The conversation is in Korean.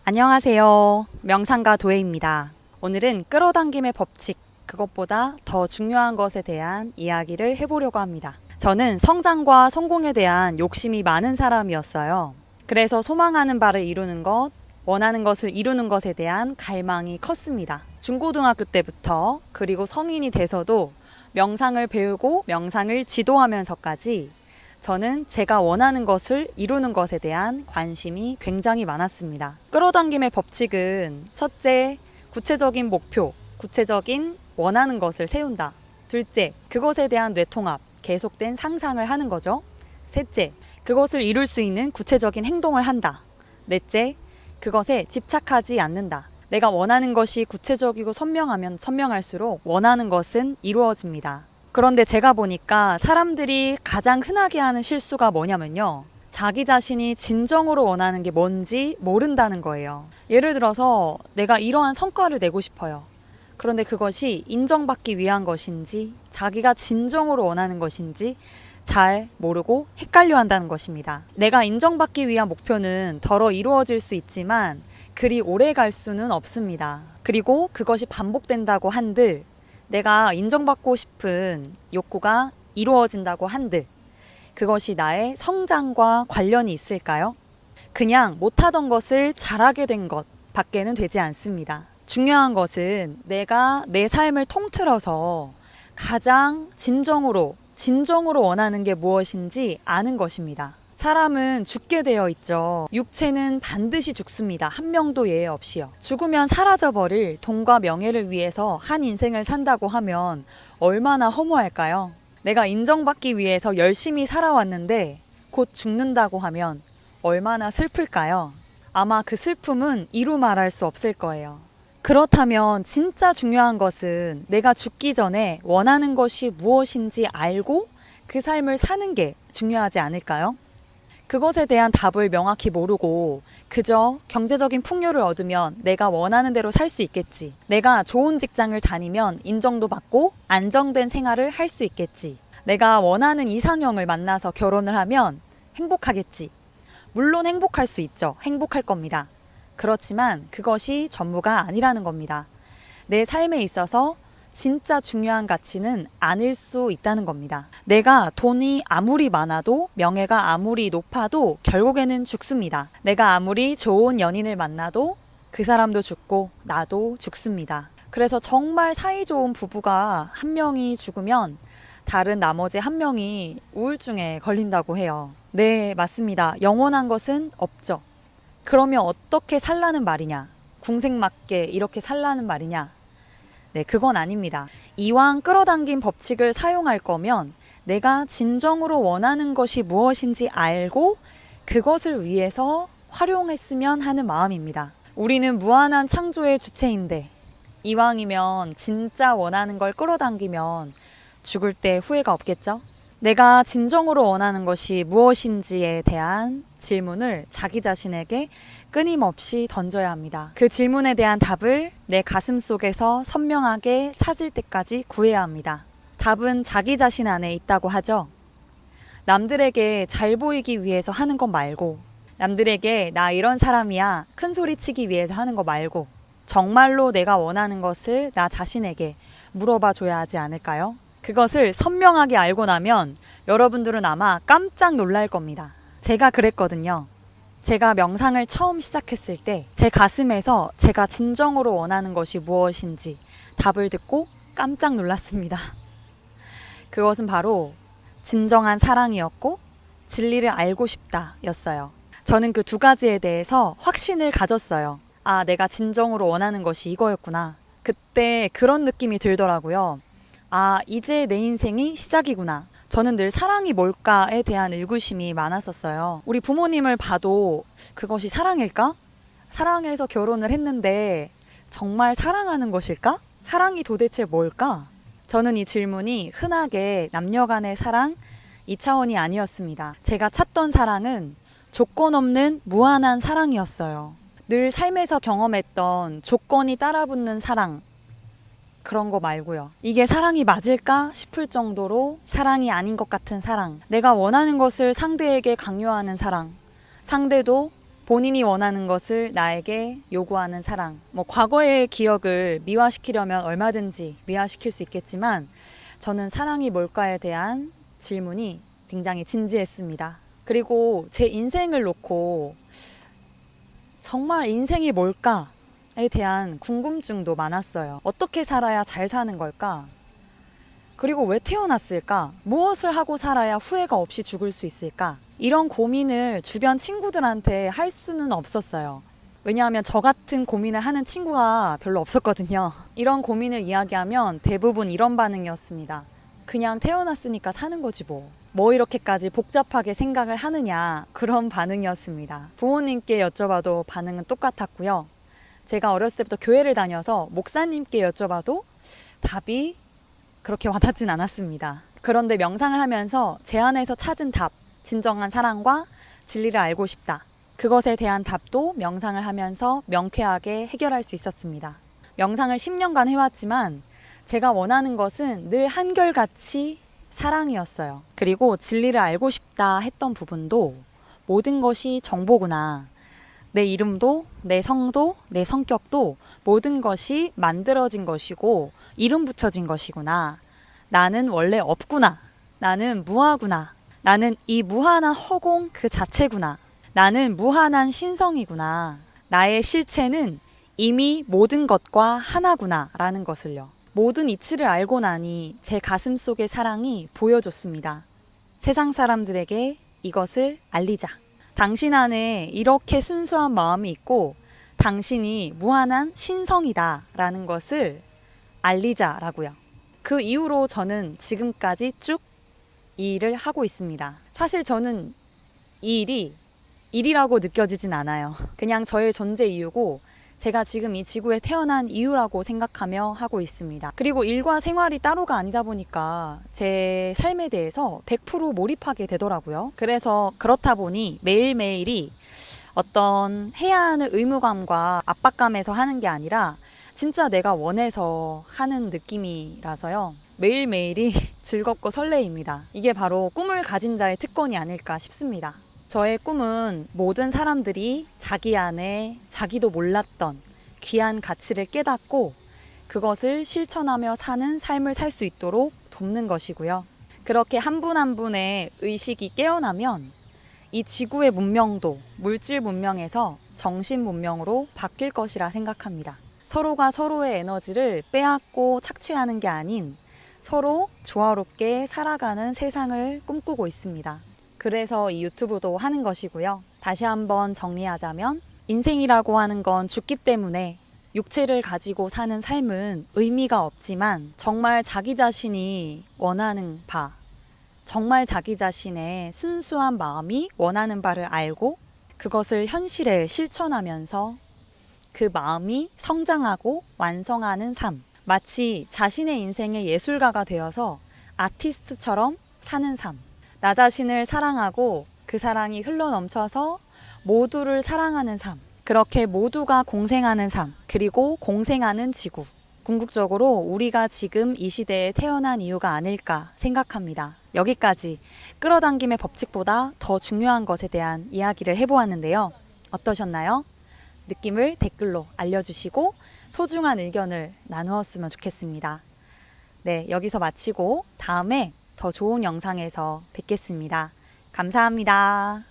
안녕하세요. 명상가 도혜입니다. 오늘은 끌어당김의 법칙, 그것보다 더 중요한 것에 대한 이야기를 해보려고 합니다. 저는 성장과 성공에 대한 욕심이 많은 사람이었어요. 그래서 소망하는 바를 이루는 것, 원하는 것을 이루는 것에 대한 갈망이 컸습니다. 중고등학교 때부터 그리고 성인이 돼서도 명상을 배우고 명상을 지도하면서까지 저는 제가 원하는 것을 이루는 것에 대한 관심이 굉장히 많았습니다. 끌어당김의 법칙은 첫째, 구체적인 목표, 구체적인 원하는 것을 세운다. 둘째, 그것에 대한 뇌통합, 계속된 상상을 하는 거죠. 셋째, 그것을 이룰 수 있는 구체적인 행동을 한다. 넷째, 그것에 집착하지 않는다. 내가 원하는 것이 구체적이고 선명하면 선명할수록 원하는 것은 이루어집니다. 그런데 제가 보니까 사람들이 가장 흔하게 하는 실수가 뭐냐면요. 자기 자신이 진정으로 원하는 게 뭔지 모른다는 거예요. 예를 들어서 내가 이러한 성과를 내고 싶어요. 그런데 그것이 인정받기 위한 것인지 자기가 진정으로 원하는 것인지 잘 모르고 헷갈려 한다는 것입니다. 내가 인정받기 위한 목표는 덜어 이루어질 수 있지만 그리 오래 갈 수는 없습니다. 그리고 그것이 반복된다고 한들 내가 인정받고 싶은 욕구가 이루어진다고 한들 그것이 나의 성장과 관련이 있을까요? 그냥 못하던 것을 잘하게 된 것 밖에는 되지 않습니다. 중요한 것은 내가 내 삶을 통틀어서 가장 진정으로 원하는 게 무엇인지 아는 것입니다. 사람은 죽게 되어 있죠. 육체는 반드시 죽습니다. 한 명도 예외 없이요. 죽으면 사라져버릴 돈과 명예를 위해서 한 인생을 산다고 하면 얼마나 허무할까요? 내가 인정받기 위해서 열심히 살아왔는데 곧 죽는다고 하면 얼마나 슬플까요? 아마 그 슬픔은 이루 말할 수 없을 거예요. 그렇다면 진짜 중요한 것은 내가 죽기 전에 원하는 것이 무엇인지 알고 그 삶을 사는 게 중요하지 않을까요? 그것에 대한 답을 명확히 모르고 그저 경제적인 풍요를 얻으면 내가 원하는 대로 살 수 있겠지. 내가 좋은 직장을 다니면 인정도 받고 안정된 생활을 할 수 있겠지. 내가 원하는 이상형을 만나서 결혼을 하면 행복하겠지. 물론 행복할 수 있죠. 행복할 겁니다. 그렇지만 그것이 전부가 아니라는 겁니다. 내 삶에 있어서 진짜 중요한 가치는 아닐 수 있다는 겁니다. 내가 돈이 아무리 많아도 명예가 아무리 높아도 결국에는 죽습니다. 내가 아무리 좋은 연인을 만나도 그 사람도 죽고 나도 죽습니다. 그래서 정말 사이 좋은 부부가 한 명이 죽으면 다른 나머지 한 명이 우울증에 걸린다고 해요. 네, 맞습니다. 영원한 것은 없죠. 그러면 어떻게 살라는 말이냐? 궁색맞게 이렇게 살라는 말이냐? 네, 그건 아닙니다. 이왕 끌어당긴 법칙을 사용할 거면 내가 진정으로 원하는 것이 무엇인지 알고 그것을 위해서 활용했으면 하는 마음입니다. 우리는 무한한 창조의 주체인데 이왕이면 진짜 원하는 걸 끌어당기면 죽을 때 후회가 없겠죠? 내가 진정으로 원하는 것이 무엇인지에 대한 질문을 자기 자신에게 끊임없이 던져야 합니다. 그 질문에 대한 답을 내 가슴 속에서 선명하게 찾을 때까지 구해야 합니다. 답은 자기 자신 안에 있다고 하죠. 남들에게 잘 보이기 위해서 하는 것 말고, 남들에게 나 이런 사람이야 큰 소리 치기 위해서 하는 거 말고, 정말로 내가 원하는 것을 나 자신에게 물어봐 줘야 하지 않을까요? 그것을 선명하게 알고 나면 여러분들은 아마 깜짝 놀랄 겁니다. 제가 그랬거든요. 제가 명상을 처음 시작했을 때 제 가슴에서 제가 진정으로 원하는 것이 무엇인지 답을 듣고 깜짝 놀랐습니다. 그것은 바로 진정한 사랑이었고 진리를 알고 싶다 였어요. 저는 그 두 가지에 대해서 확신을 가졌어요. 아, 내가 진정으로 원하는 것이 이거였구나. 그때 그런 느낌이 들더라고요. 아, 이제 내 인생이 시작이구나. 저는 늘 사랑이 뭘까에 대한 의구심이 많았었어요. 우리 부모님을 봐도 그것이 사랑일까? 사랑해서 결혼을 했는데 정말 사랑하는 것일까? 사랑이 도대체 뭘까? 저는 이 질문이 흔하게 남녀 간의 사랑 2차원이 아니었습니다. 제가 찾던 사랑은 조건 없는 무한한 사랑이었어요. 늘 삶에서 경험했던 조건이 따라붙는 사랑, 그런 거 말고요. 이게 사랑이 맞을까 싶을 정도로 사랑이 아닌 것 같은 사랑, 내가 원하는 것을 상대에게 강요하는 사랑, 상대도 본인이 원하는 것을 나에게 요구하는 사랑. 과거의 기억을 미화시키려면 얼마든지 미화시킬 수 있겠지만 저는 사랑이 뭘까에 대한 질문이 굉장히 진지했습니다. 그리고 제 인생을 놓고 정말 인생이 뭘까에 대한 궁금증도 많았어요. 어떻게 살아야 잘 사는 걸까? 그리고 왜 태어났을까? 무엇을 하고 살아야 후회가 없이 죽을 수 있을까? 이런 고민을 주변 친구들한테 할 수는 없었어요. 왜냐하면 저 같은 고민을 하는 친구가 별로 없었거든요. 이런 고민을 이야기하면 대부분 이런 반응이었습니다. 그냥 태어났으니까 사는 거지 뭐. 뭐 이렇게까지 복잡하게 생각을 하느냐, 그런 반응이었습니다. 부모님께 여쭤봐도 반응은 똑같았고요. 제가 어렸을 때부터 교회를 다녀서 목사님께 여쭤봐도 답이 그렇게 와닿진 않았습니다. 그런데 명상을 하면서 제 안에서 찾은 답, 진정한 사랑과 진리를 알고 싶다. 그것에 대한 답도 명상을 하면서 명쾌하게 해결할 수 있었습니다. 명상을 10년간 해왔지만 제가 원하는 것은 늘 한결같이 사랑이었어요. 그리고 진리를 알고 싶다 했던 부분도 모든 것이 정보구나. 내 이름도, 내 성도, 내 성격도 모든 것이 만들어진 것이고 이름 붙여진 것이구나. 나는 원래 없구나. 나는 무하구나. 나는 이 무한한 허공 그 자체구나. 나는 무한한 신성이구나. 나의 실체는 이미 모든 것과 하나구나 라는 것을요. 모든 이치를 알고 나니 제 가슴 속의 사랑이 보여줬습니다. 세상 사람들에게 이것을 알리자. 당신 안에 이렇게 순수한 마음이 있고 당신이 무한한 신성이다 라는 것을 알리자라고요. 그 이후로 저는 지금까지 쭉 이 일을 하고 있습니다. 사실 저는 이 일이 일이라고 느껴지진 않아요. 그냥 저의 존재 이유고 제가 지금 이 지구에 태어난 이유라고 생각하며 하고 있습니다. 그리고 일과 생활이 따로가 아니다 보니까 제 삶에 대해서 100% 몰입하게 되더라고요. 그래서 그렇다 보니 매일매일이 어떤 해야 하는 의무감과 압박감에서 하는 게 아니라 진짜 내가 원해서 하는 느낌이라서요. 매일매일이 즐겁고 설레입니다. 이게 바로 꿈을 가진 자의 특권이 아닐까 싶습니다. 저의 꿈은 모든 사람들이 자기 안에 자기도 몰랐던 귀한 가치를 깨닫고 그것을 실천하며 사는 삶을 살 수 있도록 돕는 것이고요. 그렇게 한 분 한 분의 의식이 깨어나면 이 지구의 문명도 물질 문명에서 정신 문명으로 바뀔 것이라 생각합니다. 서로가 서로의 에너지를 빼앗고 착취하는 게 아닌 서로 조화롭게 살아가는 세상을 꿈꾸고 있습니다. 그래서 이 유튜브도 하는 것이고요. 다시 한번 정리하자면 인생이라고 하는 건 죽기 때문에 육체를 가지고 사는 삶은 의미가 없지만 정말 자기 자신이 원하는 바, 정말 자기 자신의 순수한 마음이 원하는 바를 알고 그것을 현실에 실천하면서 그 마음이 성장하고 완성하는 삶. 마치 자신의 인생의 예술가가 되어서 아티스트처럼 사는 삶. 나 자신을 사랑하고 그 사랑이 흘러넘쳐서 모두를 사랑하는 삶. 그렇게 모두가 공생하는 삶. 그리고 공생하는 지구. 궁극적으로 우리가 지금 이 시대에 태어난 이유가 아닐까 생각합니다. 여기까지 끌어당김의 법칙보다 더 중요한 것에 대한 이야기를 해보았는데요. 어떠셨나요? 느낌을 댓글로 알려주시고 소중한 의견을 나누었으면 좋겠습니다. 네, 여기서 마치고 다음에 더 좋은 영상에서 뵙겠습니다. 감사합니다.